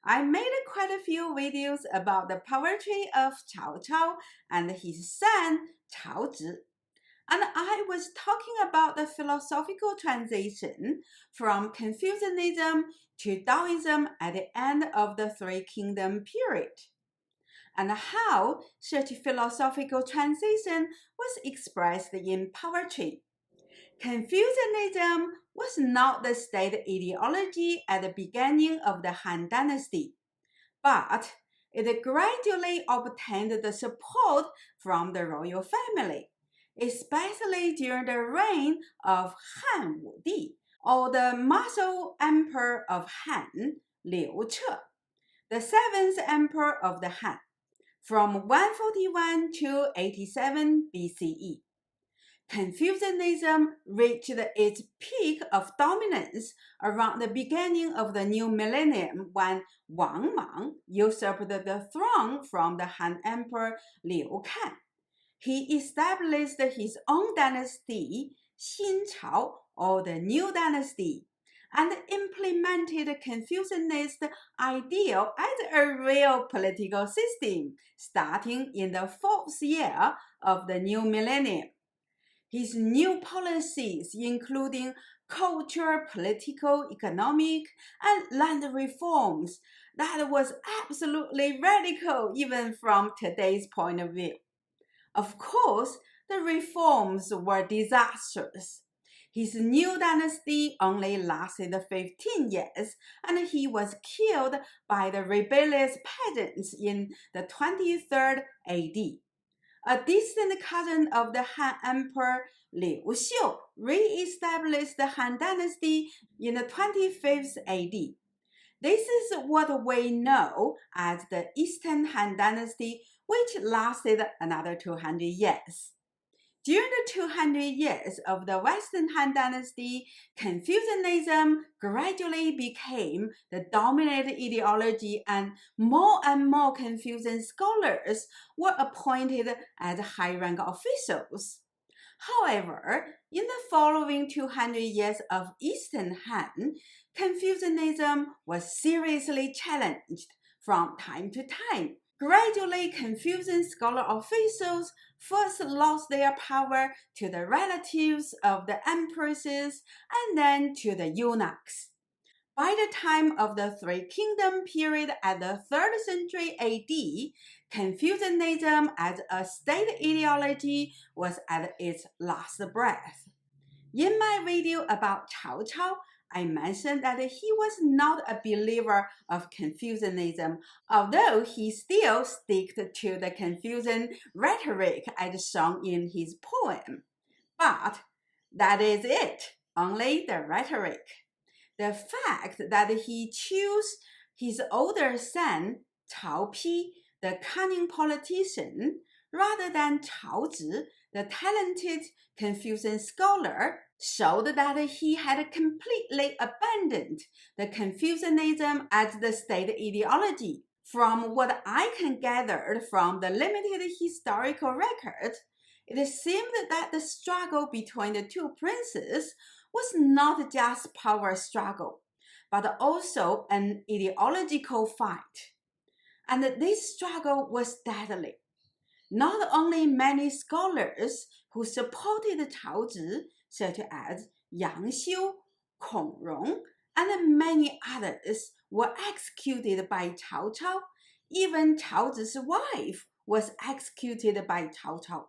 I made quite a few videos about the poetry of Cao Cao and his son Cao Zhi. And I was talking about the philosophical transition from Confucianism to Taoism at the end of the Three Kingdom period, and how such philosophical transition was expressed in poetry. Confucianism was not the state ideology at the beginning of the Han Dynasty, but it gradually obtained the support from the royal family, especially during the reign of Han Wudi, or the martial emperor of Han, Liu Che, the seventh emperor of the Han, from 141 to 87 BCE. Confucianism reached its peak of dominance around the beginning of the new millennium when Wang Mang usurped the throne from the Han Emperor Liu Kan. He established his own dynasty, Xin Cao, or the New Dynasty, and implemented Confucianist ideal as a real political system starting in the fourth year of the new millennium. His new policies, including culture, political, economic, and land reforms, that was absolutely radical even from today's point of view. Of course, the reforms were disastrous. His new dynasty only lasted 15 years, and he was killed by the rebellious peasants in the 23rd AD. A distant cousin of the Han Emperor Liu Xiu re-established the Han Dynasty in the 25th AD. This is what we know as the Eastern Han Dynasty, which lasted another 200 years. During the 200 years of the Western Han Dynasty, Confucianism gradually became the dominant ideology, and more Confucian scholars were appointed as high-rank officials. However, in the following 200 years of Eastern Han, Confucianism was seriously challenged from time to time. Gradually, Confucian scholar officials first lost their power to the relatives of the empresses and then to the eunuchs. By the time of the Three Kingdom period at the 3rd century AD, Confucianism as a state ideology was at its last breath. In my video about Cao Cao, I mentioned that he was not a believer of Confucianism, although he still stuck to the Confucian rhetoric as shown in his poem. But that is it, only the rhetoric. The fact that he chose his older son, Cao Pi, the cunning politician, rather than Cao Zhi, the talented Confucian scholar, showed that he had completely abandoned the Confucianism as the state ideology. From what I can gather from the limited historical record, it seemed that the struggle between the two princes was not just power struggle, but also an ideological fight. And this struggle was deadly. Not only many scholars who supported Cao Zhi, such as Yang Xiu, Kong Rong, and many others, were executed by Cao Cao. Even Cao Zhi's wife was executed by Cao Cao.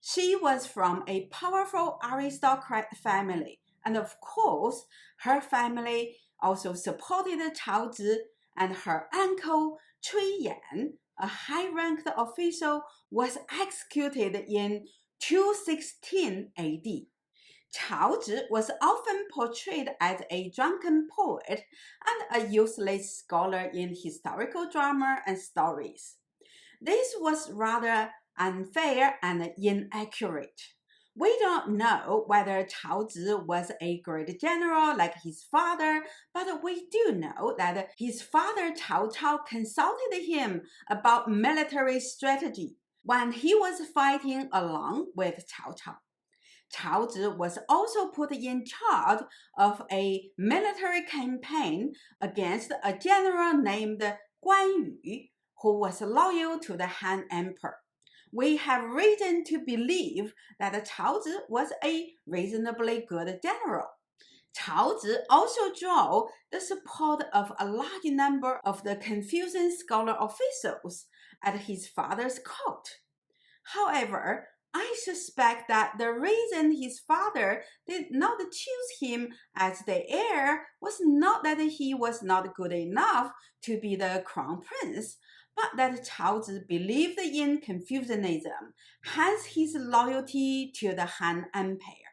She was from a powerful aristocrat family, and of course, her family also supported Cao Zhi, and her uncle Cui Yan, a high-ranked official, was executed in 216 AD. Cao Zhi was often portrayed as a drunken poet and a useless scholar in historical drama and stories. This was rather unfair and inaccurate. We don't know whether Cao Zhi was a great general like his father, but we do know that his father Cao Cao consulted him about military strategy when he was fighting along with Cao Cao. Cao Zhi was also put in charge of a military campaign against a general named Guan Yu, who was loyal to the Han Emperor. We have reason to believe that Cao Zhi was a reasonably good general. Cao Zhi also drew the support of a large number of the Confucian scholar officials at his father's court. However, I suspect that the reason his father did not choose him as the heir was not that he was not good enough to be the crown prince, but that Cao Zhi believed in Confucianism, hence his loyalty to the Han Empire.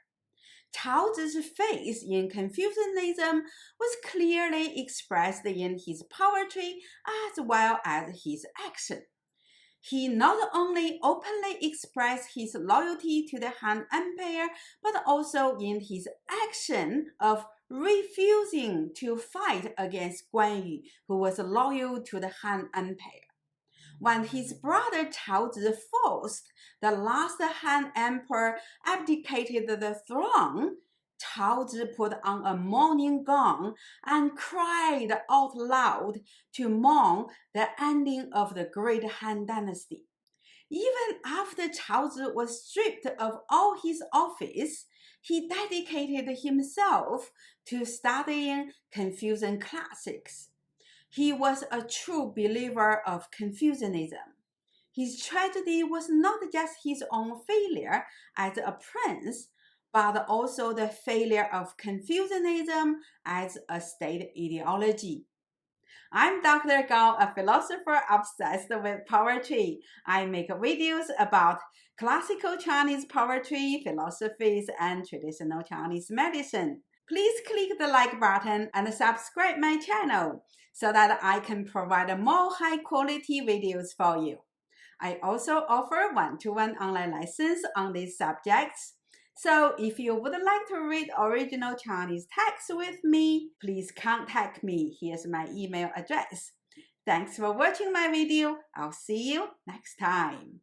Cao Zhi's faith in Confucianism was clearly expressed in his poetry as well as his action. He not only openly expressed his loyalty to the Han Empire, but also in his action of refusing to fight against Guan Yu, who was loyal to the Han Empire. When his brother Cao Zhi forced the last Han emperor abdicated the throne, Cao Zhi put on a mourning gown and cried out loud to mourn the ending of the great Han Dynasty. Even after Cao Zhi was stripped of all his office, he dedicated himself to studying Confucian classics. He was a true believer of Confucianism. His tragedy was not just his own failure as a prince, but also the failure of Confucianism as a state ideology. I'm Dr. Gao, a philosopher obsessed with poetry. I make videos about classical Chinese poetry, philosophies, and traditional Chinese medicine. Please click the like button and subscribe my channel so that I can provide more high-quality videos for you. I also offer one-to-one online lessons on these subjects. So if you would like to read original Chinese text with me, please contact me. Here's my email address. Thanks for watching my video. I'll see you next time.